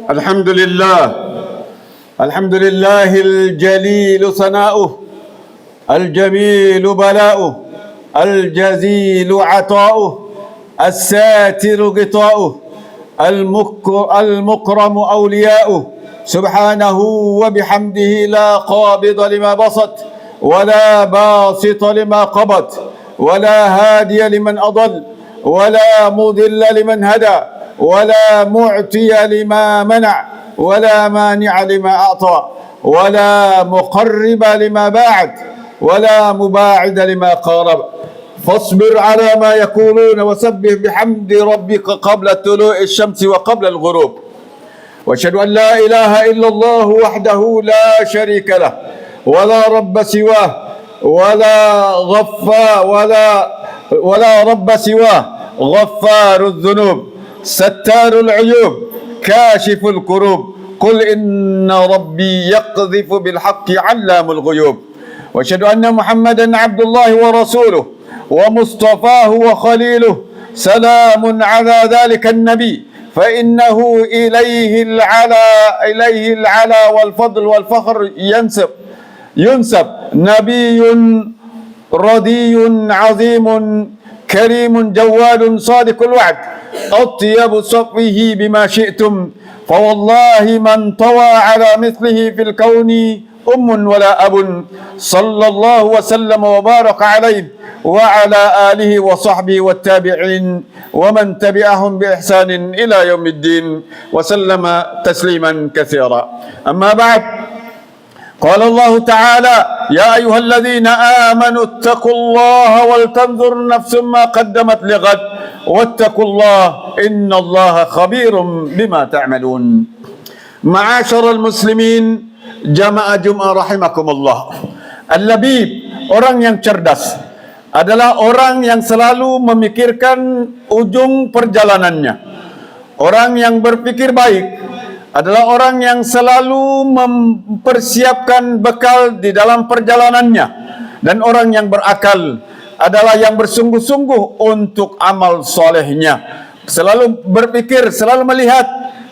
الحمد لله. الحمد لله الجليل ثناؤه، الجميل بلاؤه، الجزيل عطاؤه، الساتر غطاؤه، المكرم أولياؤه، سبحانه وبحمده لا قابض لما بسط ولا باسط لما قبض ولا هادي لمن أضل ولا مضل لمن هدى ولا معطي لما منع ولا مانع لما أعطى ولا مقرب لما باعد ولا مباعد لما قارب. فاصبر على ما يقولون وسبح بحمد ربك قبل طلوع الشمس وقبل الغروب. واشهد أن لا إله إلا الله وحده لا شريك له ولا رب سواه ولا رب سواه، غفار الذنوب ستار العيوب كاشف الكروب، قل إن ربي يقذف بالحق علام الغيوب. واشهد أن محمدا عبد الله ورسوله ومصطفاه وخليله، سلام على ذلك النبي فإنه إليه العلا والفضل والفخر ينسب نبي رضي عظيم كريم جواد صادق الوعد، أطيب صفه بما شئتم، فوالله من طوى على مثله في الكون ولا أب، صلى الله وسلم وبارك عليه وعلى آله وصحبه والتابعين ومن تبعهم بإحسان إلى يوم الدين وسلم تسليما كثيرا. أما بعد، قال الله تعالى: يا أيها الذين آمنوا اتقوا الله ولتنظر نفس ما قدمت لغد واتقوا الله إن الله خبير بما تعملون. معاشر المسlimin, jamaah Jumat rahimakumullah. Al-labib, orang yang cerdas, adalah orang yang selalu memikirkan ujung perjalanannya. Orang yang berpikir baik adalah orang yang selalu mempersiapkan bekal di dalam perjalanannya. Dan orang yang berakal adalah yang bersungguh-sungguh untuk amal solehnya. Selalu berpikir, selalu melihat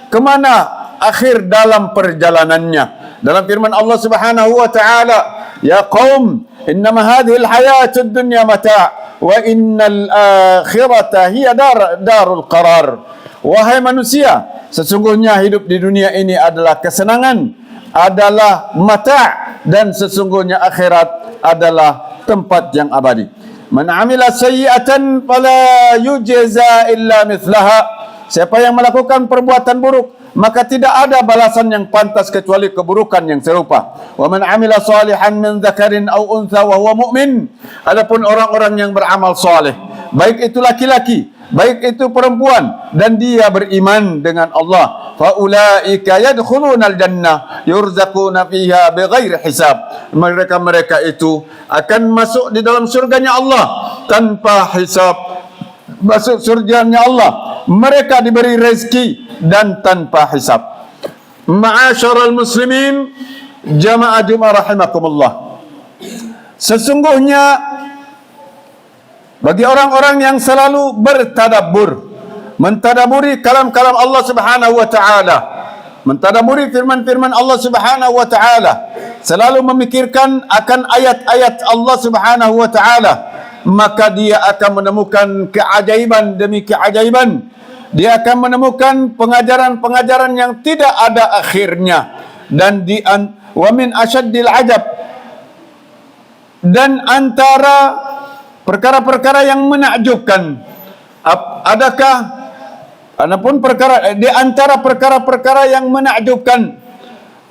kemana akhir dalam perjalanannya. Dalam firman Allah Subhanahu wa taala, "Ya qaum, innama hadhihi al-hayatud dunya mata' wa innal akhirata hiya darul qarar." Wahai manusia, sesungguhnya hidup di dunia ini adalah kesenangan, adalah mata', dan sesungguhnya akhirat adalah tempat yang abadi. Man 'amila sayyi'atan fala yujza illa mithlaha. Siapa yang melakukan perbuatan buruk, maka tidak ada balasan yang pantas kecuali keburukan yang serupa. Wa man 'amila salihan min dzakarin aw untha wa huwa mu'min. Adapun orang-orang yang beramal saleh, baik itu laki-laki, baik itu perempuan, dan dia beriman dengan Allah, fa ulaika yadkhulunal jannah yurzaquna fiha bighairi hisab. Mereka itu akan masuk di dalam surganya Allah tanpa hisab. Masuk surganya Allah, mereka diberi rezeki dan tanpa hisab. Ma'asyiral muslimin, jamaah Jumat rahimakumullah. Sesungguhnya bagi orang-orang yang selalu bertadabbur, mentadaburi kalam-kalam Allah Subhanahu wa taala, mentadaburi firman-firman Allah Subhanahu wa taala, selalu memikirkan akan ayat-ayat Allah Subhanahu wa taala, maka dia akan menemukan keajaiban demi keajaiban. Dia akan menemukan pengajaran-pengajaran yang tidak ada akhirnya. Dan wa min asyaddil ajab, dan antara perkara-perkara yang menakjubkan, di antara perkara-perkara yang menakjubkan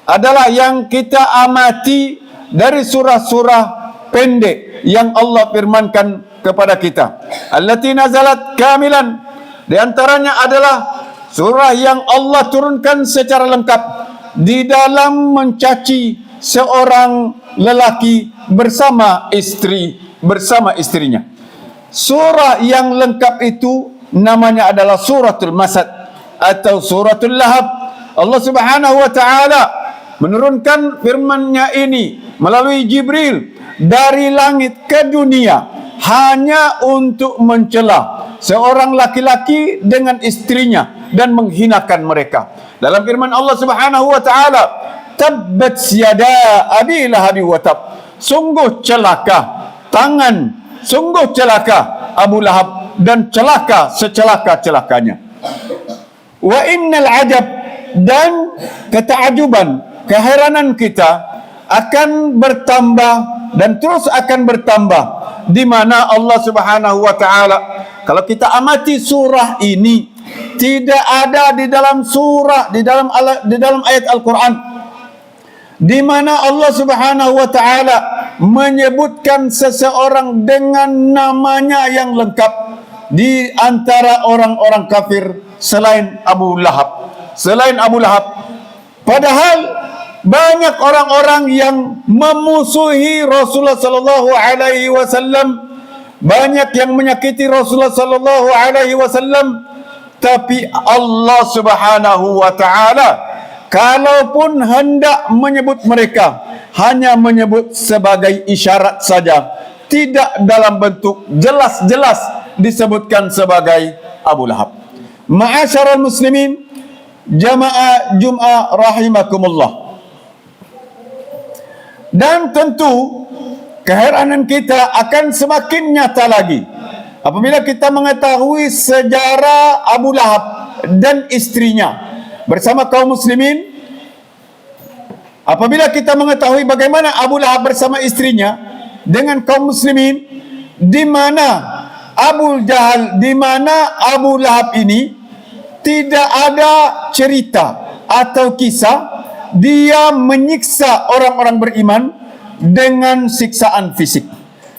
adalah yang kita amati dari surah-surah pendek yang Allah firmankan kepada kita. Allati nazalat kamilan. Di antaranya adalah surah yang Allah turunkan secara lengkap di dalam mencaci seorang lelaki bersama istrinya. Surah yang lengkap itu namanya adalah suratul Masad atau suratul Lahab. Allah Subhanahu wa taala menurunkan firman-Nya ini melalui Jibril dari langit ke dunia hanya untuk mencela seorang laki-laki dengan istrinya dan menghinakan mereka. Dalam firman Allah Subhanahu wa taala, tabbat yada abi lahab wa tab. Sungguh celaka sungguh celaka Abu Lahab dan celaka secelaka-celakanya. Wa innal ajab, dan ketaajuban, keheranan kita akan bertambah dan terus akan bertambah, di mana Allah Subhanahu wa taala, kalau kita amati surah ini, tidak ada di dalam surah, di dalam ayat Al-Quran di mana Allah Subhanahu wa taala menyebutkan seseorang dengan namanya yang lengkap di antara orang-orang kafir selain Abu Lahab. Padahal banyak orang-orang yang memusuhi Rasulullah sallallahu alaihi wasallam, banyak yang menyakiti Rasulullah sallallahu alaihi wasallam, tapi Allah Subhanahu wa taala kalaupun hendak menyebut mereka, hanya menyebut sebagai isyarat saja, tidak dalam bentuk jelas-jelas disebutkan sebagai Abu Lahab. Ma'asyiral muslimin, jamaah Jum'ah rahimakumullah. Dan tentu keheranan kita akan semakin nyata lagi apabila kita mengetahui sejarah Abu Lahab dan istrinya bersama kaum muslimin. Apabila kita mengetahui bagaimana Abu Lahab bersama istrinya dengan kaum muslimin, di mana Abu Jahal, di mana Abu Lahab ini tidak ada cerita atau kisah dia menyiksa orang-orang beriman dengan siksaan fisik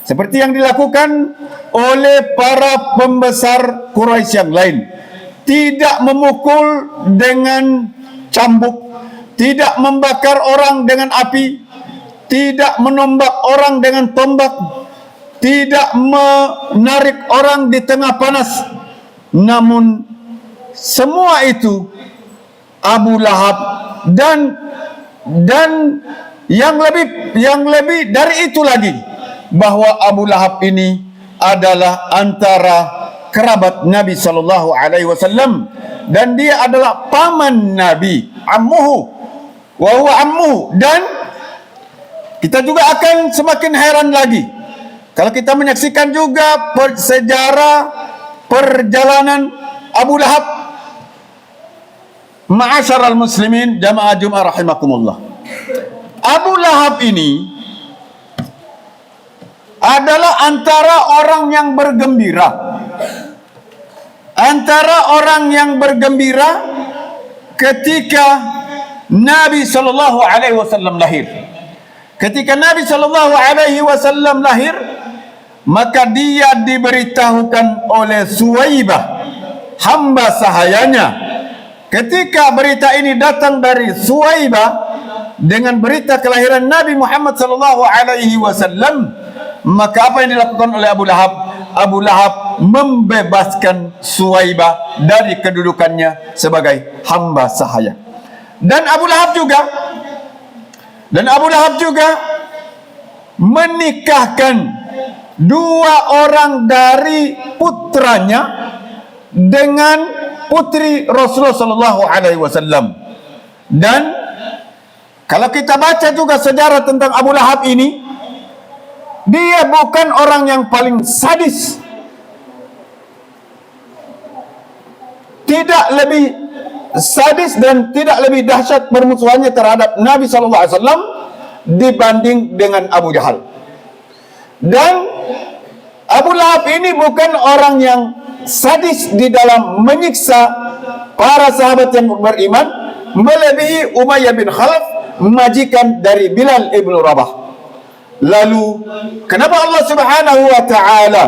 seperti yang dilakukan oleh para pembesar Quraisy yang lain. Tidak memukul dengan cambuk, tidak membakar orang dengan api, tidak menombak orang dengan tombak, tidak menarik orang di tengah panas. Namun semua itu Abu Lahab dan yang lebih dari itu lagi, bahwa Abu Lahab ini adalah antara kerabat Nabi sallallahu alaihi wasallam, dan dia adalah paman Nabi, ammuhu wa huwa ammuhu. Dan kita juga akan semakin heran lagi kalau kita menyaksikan juga sejarah perjalanan Abu Lahab. Ma'asyiral muslimin, jamaah Jum'ah rahimakumullah. Abu Lahab ini adalah antara orang yang bergembira, ketika Nabi sallallahu alaihi wasallam lahir. Ketika Nabi sallallahu alaihi wasallam lahir, maka dia diberitahukan oleh Suwaibah, hamba sahayanya. Ketika berita ini datang dari Suwaibah dengan berita kelahiran Nabi Muhammad sallallahu alaihi wasallam, maka apa yang dilakukan oleh Abu Lahab? Abu Lahab membebaskan Suwaibah dari kedudukannya sebagai hamba sahaya. Dan Abu Lahab juga menikahkan dua orang dari putranya dengan putri Rasulullah sallallahu alaihi wasallam. Dan kalau kita baca juga sejarah tentang Abu Lahab ini, dia bukan orang yang paling sadis, tidak lebih sadis dan tidak lebih dahsyat permusuhannya terhadap Nabi sallallahu alaihi wasallam dibanding dengan Abu Jahal. Dan Abu Lahab ini bukan orang yang sadis di dalam menyiksa para sahabat yang beriman, melebihi Umayyah bin Khalaf, majikan dari Bilal ibn Rabah. Lalu kenapa Allah Subhanahu wa taala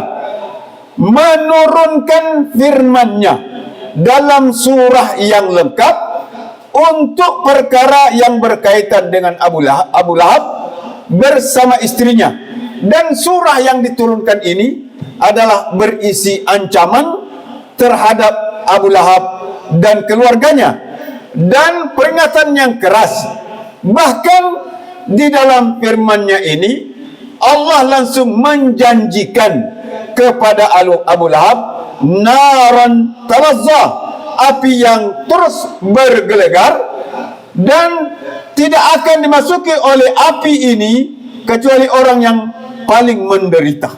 menurunkan firman-Nya dalam surah yang lengkap untuk perkara yang berkaitan dengan Abu Lahab bersama istrinya? Dan surah yang diturunkan ini adalah berisi ancaman terhadap Abu Lahab dan keluarganya, dan peringatan yang keras. Bahkan di dalam firman-Nya ini Allah langsung menjanjikan kepada Abu Lahab naran talazzah, api yang terus bergelegar dan tidak akan dimasuki oleh api ini kecuali orang yang paling menderita.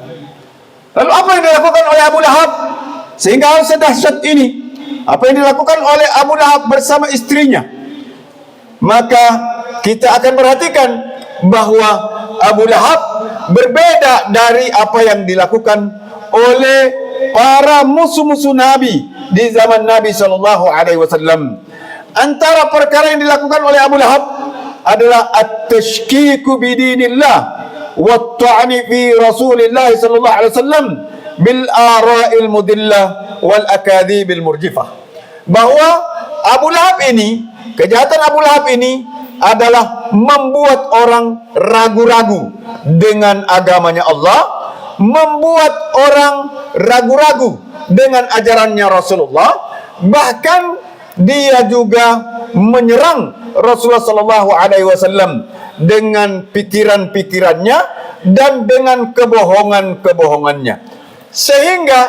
Lalu apa yang dilakukan oleh Abu Lahab sehingga hal sedahsyat ini? Apa yang dilakukan oleh Abu Lahab bersama istrinya? Maka kita akan perhatikan bahwa Abu Lahab berbeda dari apa yang dilakukan oleh para musuh-musuh Nabi di zaman Nabi SAW. Antara perkara yang dilakukan oleh Abu Lahab adalah at-tashkiku bidinillah wa at-ta'ni fi Rasulillah sallallahu alaihi wasallam bil ara'il mudillah wal akadhibil murjifah. Bahwa Abu Lahab ini, kejahatan Abu Lahab ini adalah membuat orang ragu-ragu dengan agamanya Allah, membuat orang ragu-ragu dengan ajarannya Rasulullah, bahkan dia juga menyerang Rasulullah sallallahu alaihi wasallam dengan pikiran-pikirannya dan dengan kebohongan-kebohongannya. Sehingga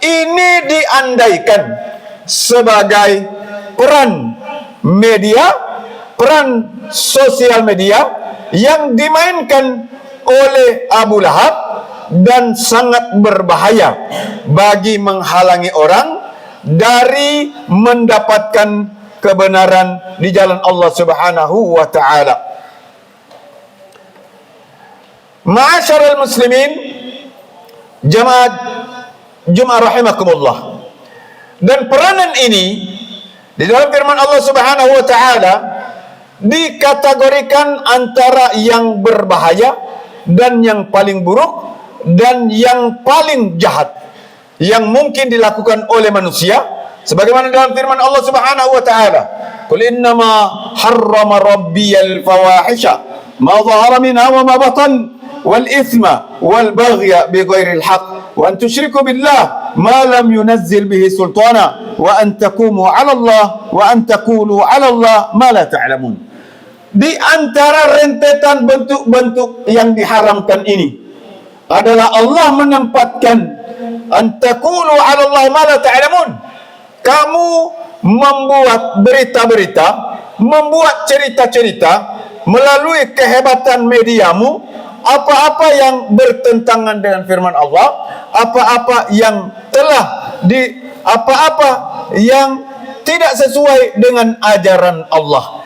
ini diandaikan sebagai peran media, peran sosial media yang dimainkan oleh Abu Lahab dan sangat berbahaya bagi menghalangi orang dari mendapatkan kebenaran di jalan Allah Subhanahu wa taala. Ma'asyiral muslimin, jamaah Jumat rahimakumullah. Dan peranan ini di dalam firman Allah Subhanahu wa taala dikategorikan antara yang berbahaya dan yang paling buruk dan yang paling jahat yang mungkin dilakukan oleh manusia, sebagaimana dalam firman Allah Subhanahu wa taala, "Qul innama harrama rabbiyal fawahisha ma dhahara minha wa ma batan wal ithma wal baghya bighairil haqq wa an tusyriku billah ma lam yunazzil bihi sultana wa an taqumu 'ala Allah wa an taqulu 'ala Allah ma la ta'lamun." Di antara rentetan bentuk-bentuk yang diharamkan ini adalah Allah menempatkan antakulu 'ala Allah ma la ta'lamun. Kamu membuat berita-berita, membuat cerita-cerita melalui kehebatan mediamu, apa-apa yang bertentangan dengan firman Allah, apa-apa yang apa-apa yang tidak sesuai dengan ajaran Allah.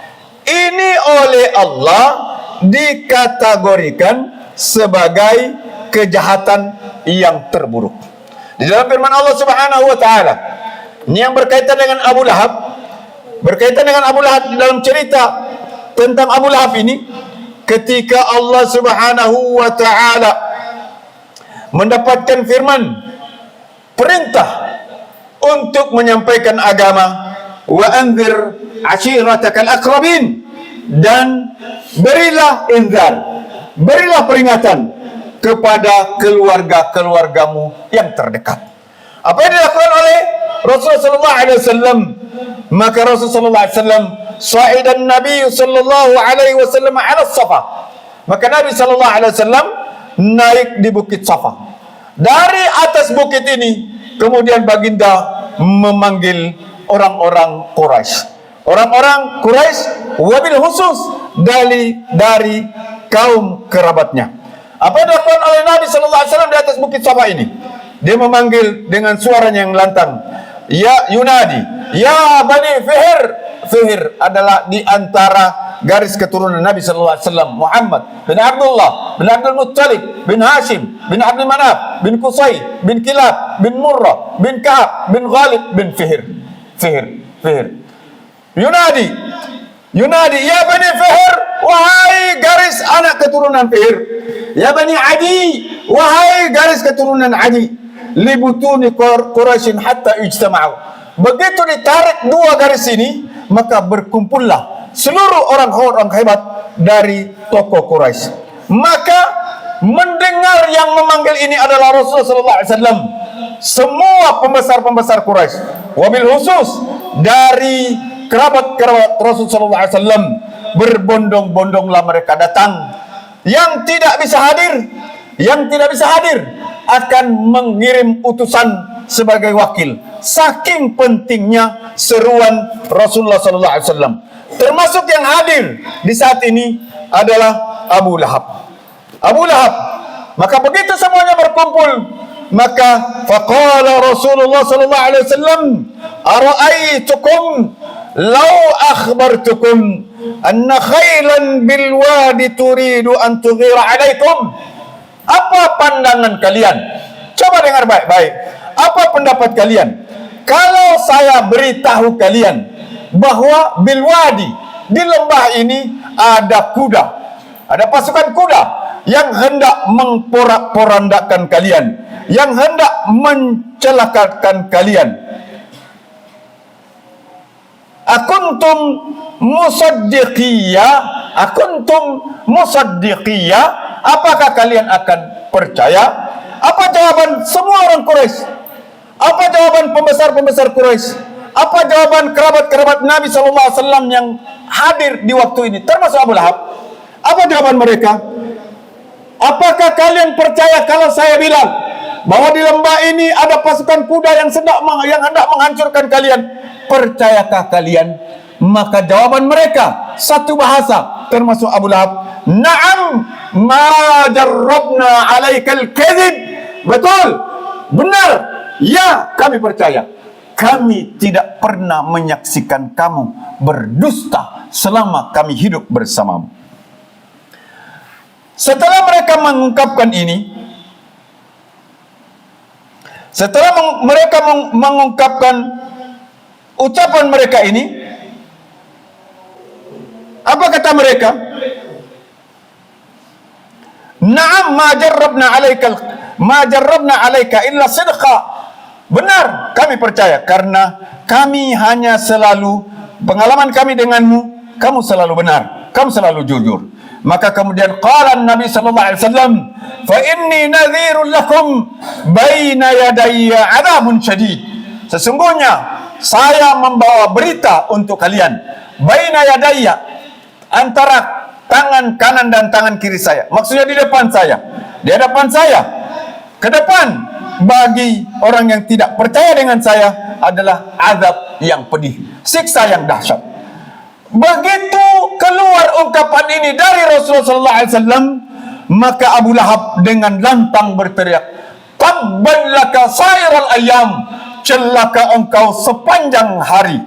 Ini oleh Allah dikategorikan sebagai kejahatan yang terburuk. Di dalam firman Allah Subhanahu wa taala, ini yang berkaitan dengan Abu Lahab, berkaitan dengan Abu Lahab dalam cerita tentang Abu Lahab ini, ketika Allah Subhanahu wa taala mendapatkan firman perintah untuk menyampaikan agama, wa anzir ashiratakal aqrabin, dan berilah inzar, berilah peringatan kepada keluarga-keluargamu yang terdekat. Apa yang dilakukan oleh Rasulullah sallallahu alaihi wasallam? Maka Rasulullah sallallahu alaihi wasallam sa'idan Nabi sallallahu alaihi wasallam ala Safa. Maka Nabi sallallahu alaihi wasallam naik di bukit Safa. Dari atas bukit ini kemudian baginda memanggil orang-orang Quraisy. Orang-orang Quraisy wabil khusus dari kaum kerabatnya. Apa yang dilakukan oleh Nabi sallallahu alaihi wasallam di atas bukit Safa ini? Dia memanggil dengan suaranya yang lantang. Ya Yunadi, ya Bani Fihr. Fihr adalah di antara garis keturunan Nabi sallallahu alaihi wasallam, Muhammad bin Abdullah bin Abdul Muttalib bin Hashim bin Abdul Manaf bin Qusay bin Kilab bin Murrah bin Ka'ab bin Ghalib bin Fihr. Fihr. Yunadi, ya Bani Fihr, wahai garis anak keturunan Fihr. Ya Bani Adi, wahai garis keturunan Adi. Libutuni Quraisyin hatta ijtama'u. Begitu ditarik dua garis ini, maka berkumpullah seluruh orang-orang hebat dari tokoh Quraisy. Maka mendengar yang memanggil ini adalah Rasulullah sallallahu alaihi wasallam. Semua pembesar-pembesar Quraisy, wabil khusus dari kerabat-kerabat Rasulullah sallallahu alaihi wasallam, berbondong-bondonglah mereka datang. Yang tidak bisa hadir akan mengirim utusan sebagai wakil. Saking pentingnya seruan Rasulullah sallallahu alaihi wasallam. Termasuk yang hadir di saat ini adalah Abu Lahab. Abu Lahab. Maka begitu semuanya berkumpul, maka faqala Rasulullah sallallahu alaihi wasallam, "Ara'aitukum law akhbartukum anna khailan bil wadi turidu an tughira 'alaikum." Apa pandangan kalian? Coba dengar baik-baik. Apa pendapat kalian kalau saya beritahu kalian bahwa bil wadi, di lembah ini ada kuda, ada pasukan kuda yang hendak memporak-porandakan kalian, yang hendak mencelakakan kalian. Akuntum musaddiqiyya, apakah kalian akan percaya? Apa jawaban semua orang Quraisy? Apa jawaban pembesar-pembesar Quraisy? Apa jawaban kerabat-kerabat Nabi SAW yang hadir di waktu ini, termasuk Abu Lahab? Apa jawaban mereka? Apakah kalian percaya kalau saya bilang bahwa di lembah ini ada pasukan kuda yang hendak menghancurkan kalian? Percayakah kalian? Maka jawaban mereka satu bahasa, termasuk Abu Lahab, "Na'am, ma jarrabna 'alaikal kadzib." Betul, benar, ya kami percaya. Kami tidak pernah menyaksikan kamu berdusta selama kami hidup bersamamu. Setelah mereka mengungkapkan ini, setelah mereka mengungkapkan ucapan mereka ini, apa kata mereka? "Na'am, ma jarrabna 'alaika illa sidqa." Benar, kami percaya karena kami hanya selalu, pengalaman kami denganmu, kamu selalu benar, kamu selalu jujur. Maka kemudian qala Nabi sallallahu alaihi wasallam, "Fa inni nadhirun lakum baina yadayya 'adzabun syadid." Sesungguhnya saya membawa berita untuk kalian, baina yadayya, antara tangan kanan dan tangan kiri saya. Maksudnya di depan saya, di hadapan saya, ke depan bagi orang yang tidak percaya dengan saya adalah azab yang pedih, siksa yang dahsyat. Begitu keluar ungkapan ini dari Rasulullah SAW, maka Abu Lahab dengan lantang berteriak, "Tabban laka sairal ayyam," celaka engkau sepanjang hari.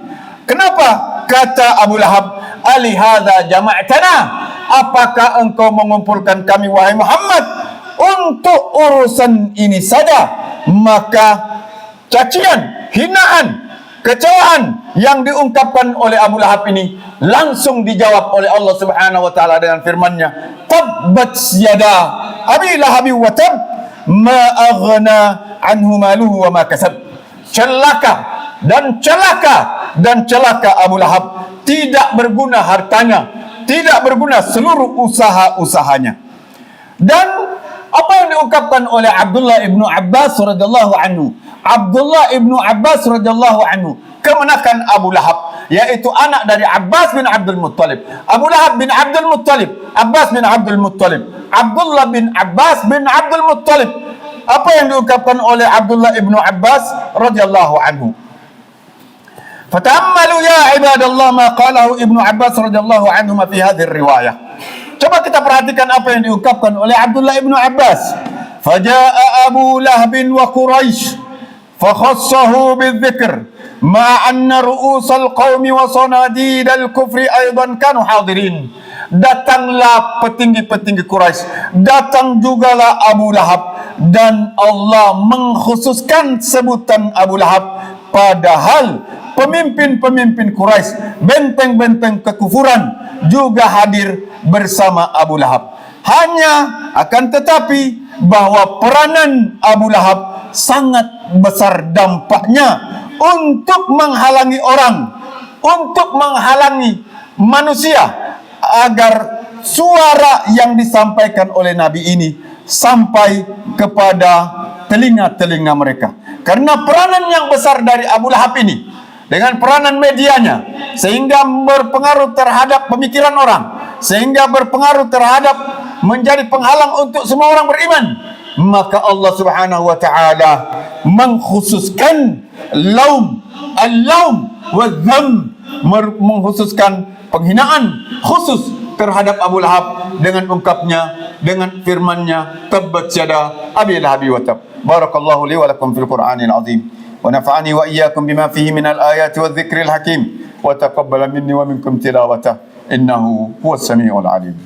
Kenapa? Kata Abu Lahab, "Alihadza jama'tana?" Apakah engkau mengumpulkan kami wahai Muhammad untuk urusan ini saja? Maka cacian, hinaan, kecewaan yang diungkapkan oleh Abu Lahab ini langsung dijawab oleh Allah Subhanahu wa taala dengan firman-Nya, "Tabbat yada Abi Lahab wa tab, ma aghna anhu maluhu wa ma kasab." Celaka dan celaka Abu Lahab, tidak berguna hartanya, tidak berguna seluruh usaha-usahanya. Dan apa yang diungkapkan oleh Abdullah ibnu Abbas radhiyallahu anhu, Abdullah ibnu Abbas radhiyallahu anhu, kemenakan Abu Lahab, yaitu anak dari Abbas bin Abdul Muttalib. Abu Lahab bin Abdul Muttalib, Abbas bin Abdul Muttalib, Abdullah bin Abbas bin Abdul Muttalib. Apa yang diungkapkan oleh Abdullah ibnu Abbas radhiyallahu anhu? Fata'ammalu ya ibadallah ma qalahu Ibnu Abbas radhiyallahu anhu fi hadhihi riwayah. Coba kita perhatikan apa yang diungkapkan oleh Abdullah ibnu Abbas. Faja'a Abu Lahab wa Quraisy fakhassahu bidzikr ma anna ru'usal qaumi wa sanadidal kufri aidan kanu hadirin. Datanglah petinggi-petinggi Quraisy, datang jugalah Abu Lahab, dan Allah mengkhususkan sebutan Abu Lahab, padahal pemimpin-pemimpin Quraisy, benteng-benteng kekufuran juga hadir bersama Abu Lahab. Hanya akan tetapi bahwa peranan Abu Lahab sangat besar dampaknya untuk menghalangi orang, untuk menghalangi manusia agar suara yang disampaikan oleh Nabi ini sampai kepada telinga-telinga mereka. Karena peranan yang besar dari Abu Lahab ini, dengan peranan medianya, sehingga berpengaruh terhadap pemikiran orang, sehingga berpengaruh terhadap menjadi penghalang untuk semua orang beriman. maka Allah Subhanahu wa taala mengkhususkan al-laum wa dham, mengkhususkan penghinaan khusus terhadap Abu Lahab dengan ungkapnya, dengan firman-Nya, tabbat yada abi lahabi wa tab. Barakallahu li wa lakum fil Qur'anil azim wa nafa'ani wa iyyakum bima fihi min al-ayati wadh-dhikril hakim wa taqabbala minni wa minkum tilawatah innahu huwas samiul alim.